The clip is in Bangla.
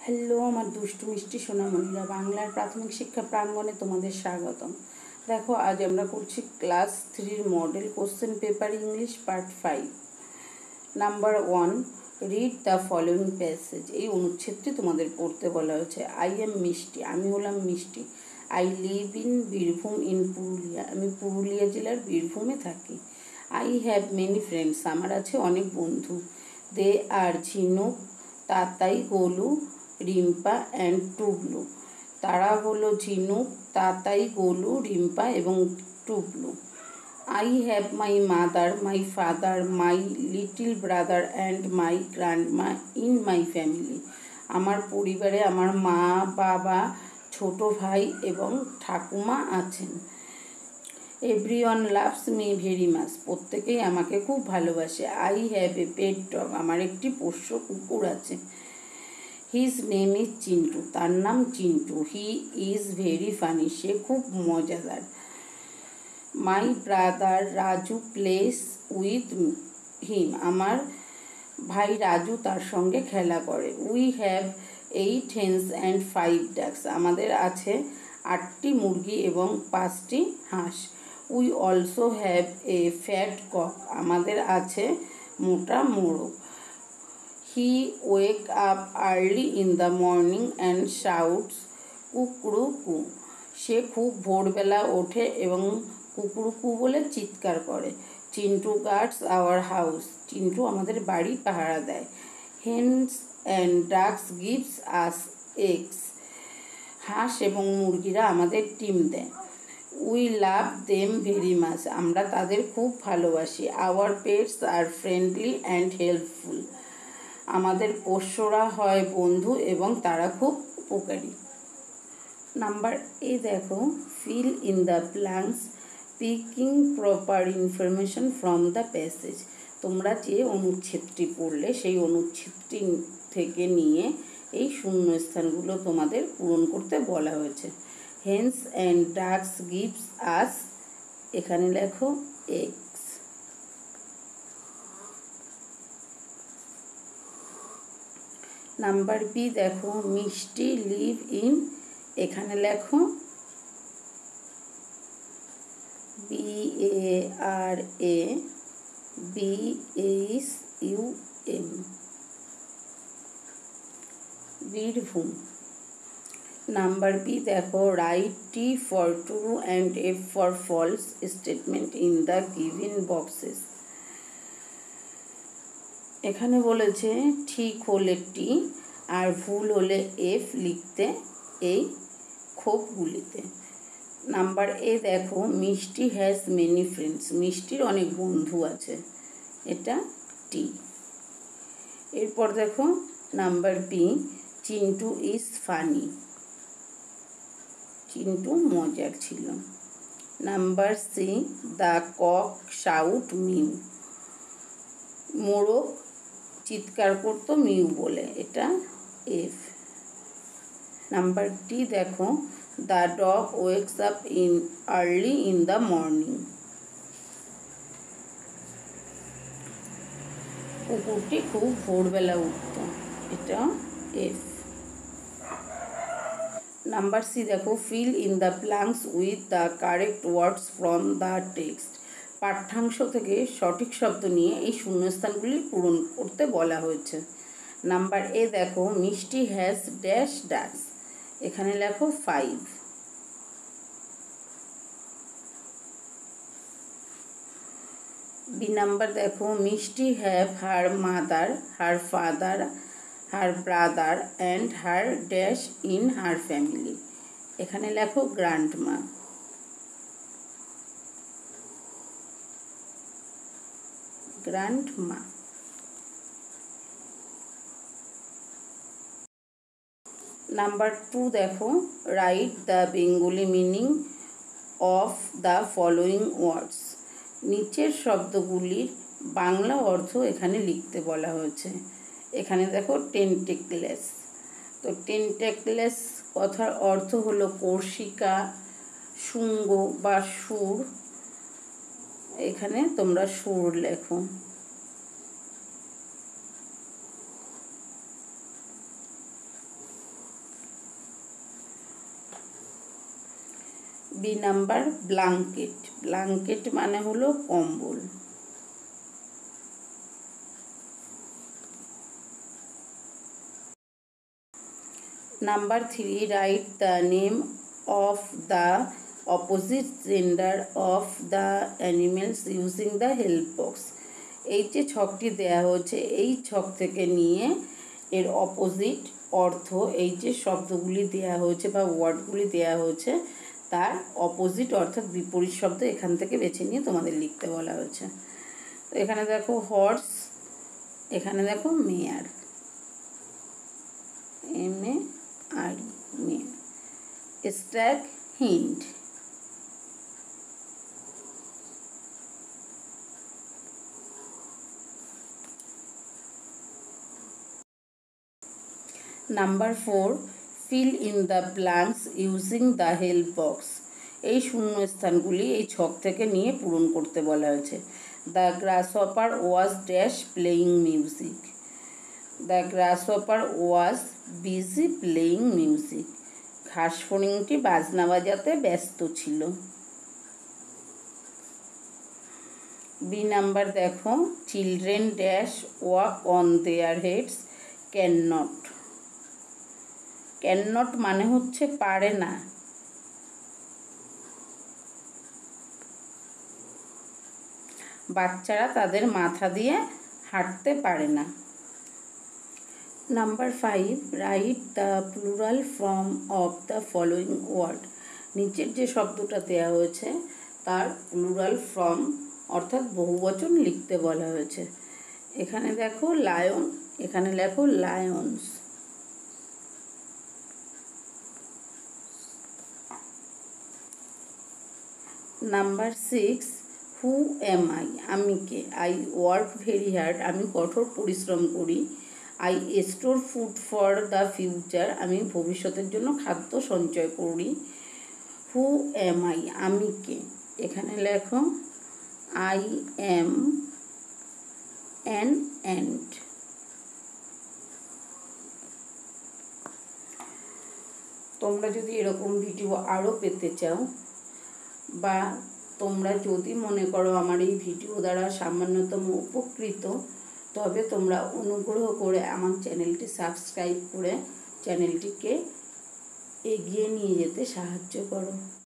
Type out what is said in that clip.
হ্যালো আমার দুষ্টু মিষ্টি সোনামণিরা, বাংলার প্রাথমিক শিক্ষা প্রাঙ্গণে তোমাদের স্বাগতম। দেখো, আজ আমরা করছি class 3 model question paper English part 5। Number 1, read the following passage. এই অনুচ্ছেদটি তোমাদের পড়তে বলা হয়েছে। আই এম মিষ্টি, আমি হলাম মিষ্টি। I live in Birbhum in Purulia, আমি পুরুলিয়া জেলার বীরভূমে থাকি। আই হ্যাভ মেনি ফ্রেন্ডস, আমার আছে অনেক বন্ধু। দে আর ঝিনুক, তাতাই, গোলু, রিম্পা অ্যান্ড টুবলু। তারা হলো ঝিনুক, তাতাই, গোলু, রিম্পা এবং Tublu. I have my mother, my father, my little brother and my grandma in my family. আমার পরিবারে আমার মা, বাবা, ছোট ভাই এবং ঠাকুমা আছেন। Everyone loves me very much, প্রত্যেকেই আমাকে খুব ভালোবাসে। I have a pet dog, আমার একটি পোষ্য কুকুর আছে। হিজ নেম ইজ চিন্টু, তার নাম চিন্টু। হি ইজ ভেরি ফানি, সে খুব মজাদার। My brother Raju plays with him, আমার ভাই রাজু তার সঙ্গে খেলা করে। We have 8 hens and 5 ducks, আমাদের আছে 8টি মুরগি এবং 5টি হাঁস। We also have a fat cock, আমাদের আছে মোটা মোরগ। He wake up early in the morning and shouts কুকরুকু, সে খুব ভোরবেলা ওঠে এবং কুকুরকু বলে চিৎকার করে। Chintu guards our house, Chintu আমাদের বাড়ি পাহারা দেয়। Hens and ducks gives us eggs, হাঁস এবং মুরগিরা আমাদের ডিম দেয়। We love them very much, আমরা তাদের খুব ভালোবাসি। Our pets are friendly and helpful, আমাদের পোষ্যরা হয় বন্ধু এবং তারা খুব উপকারী। নাম্বার এ দেখো, fill in the blanks picking proper information from the passage. তোমরা যে অনুচ্ছেদটি পড়লে সেই অনুচ্ছেদটি থেকে নিয়ে এই শূন্যস্থানগুলো তোমাদের পূরণ করতে বলা হয়েছে। Hens and ducks gives us, এখানে লেখো এগস। নাম্বার বি দেখো, মিষ্টি লিভ ইন, এখানে লেখো BARABHUM, বীরভূম। নাম্বার বি দেখো, write T for true and F for false statement in the given boxes. এখানে বলেছে ঠিক হলে টি আর ভুল হলে এফ লিখতে এই খোপগুলিতে। নাম্বার এ দেখো, মিষ্টি হ্যাজ মেনি ফ্রেন্ডস, মিষ্টির অনেক বন্ধু আছে, এটা টি। এরপর দেখো number B, Chintu is funny, Chintu মজার ছিল। Number C, the cock shout mew, মোরগ চিৎকার করতো মিউ বলে, এটা এফ। নাম্বার ডি দেখো, the dog wakes up in early in the morning, কুকুরটি খুব ভোরবেলা উঠত, এটা এফ। নাম্বার সি দেখো, fill in the blanks with the correct words from the text, পাঠ্যাংশ থেকে সঠিক শব্দ নিয়ে এই শূন্যস্থানগুলি পূরণ করতে বলা হয়েছে। নাম্বার এ দেখো, মিষ্টি হ্যাজ ড্যাশ ডাকস, এখানে লেখো 5। বি নাম্বার দেখো, মিষ্টি have her mother, her father, her brother and her dash in her family, এখানে লেখো গ্র্যান্ডমা। গ্র্যান্ডমা। নাম্বার 2 দেখো, write the Bengali meaning of the following words, নিচের শব্দগুলির বাংলা অর্থ এখানে লিখতে বলা হয়েছে। এখানে দেখো টেন্টেকলেস, তো টেন্টেকলেস কথার অর্থ হলো কর্ষিকা, শুঙ্গ বা সুর, এখানে তোমরা সুর লেখো। বি নাম্বার ব্ল্যাঙ্কেট, ব্ল্যাঙ্কেট মানে হলো কম্বল। Number 3, write the name of the opposite gender of the animals using the help box. এই যে ছকটি দেয়া হয়েছে, এই ছক থেকে নিয়ে এর অপোজিট অর্থ, এই যে শব্দগুলি দেয়া হয়েছে বা ওয়ার্ডগুলি দেয়া হয়েছে তার অপোজিট অর্থাৎ বিপরীত শব্দ এখান থেকে বেছে নিয়ে তোমাদের লিখতে বলা হয়েছে। তো এখানে দেখো হর্স, এখানে দেখো mare, MAR, mare. Stag, hind. Number 4, fill in the blanks using the help box. এই শূন্যস্থানগুলি এই ছক থেকে নিয়ে পূরণ করতে বলা হয়েছে। The grasshopper was dash playing music. The grasshopper was busy playing music. ঘাস ফড়িংটি বাজনা বাজাতে ব্যস্ত ছিল। বি নাম্বার দেখো, children dash walk on their heads can not. Can not মানে হচ্ছে পারে না। বাচ্চারা তাদের মাথা দিয়ে হাঁটতে পারে না। Number 5, write the plural form of the following word. নিচের যে শব্দটা দেওয়া হয়েছে তার প্লুরাল ফর্ম অর্থাৎ বহুবচন লিখতে বলা হয়েছে। এখানে দেখো লায়ন, এখানে লেখো Lions. Number 6, who am I, আমি কে। আই ওয়ার্ক ভেরি হার্ড, আমি কঠোর পরিশ্রম করি। I store food for the future, আমি ভবিষ্যতের জন্য খাদ্য সঞ্চয় করি। হু এম আই, আমি কে। এখানে লেখো আই এম অ্যান অ্যান্ট। তোমরা যদি এরকম ভিডিও আরও পেতে চাও বা তোমরা যদি মনে করো আমার এই ভিডিও দ্বারা সামান্যতম উপকৃত, তবে তোমরা অনুগ্রহ করে আমার চ্যানেলটি সাবস্ক্রাইব করে চ্যানেলটিকে এগিয়ে নিয়ে যেতে সাহায্য করো।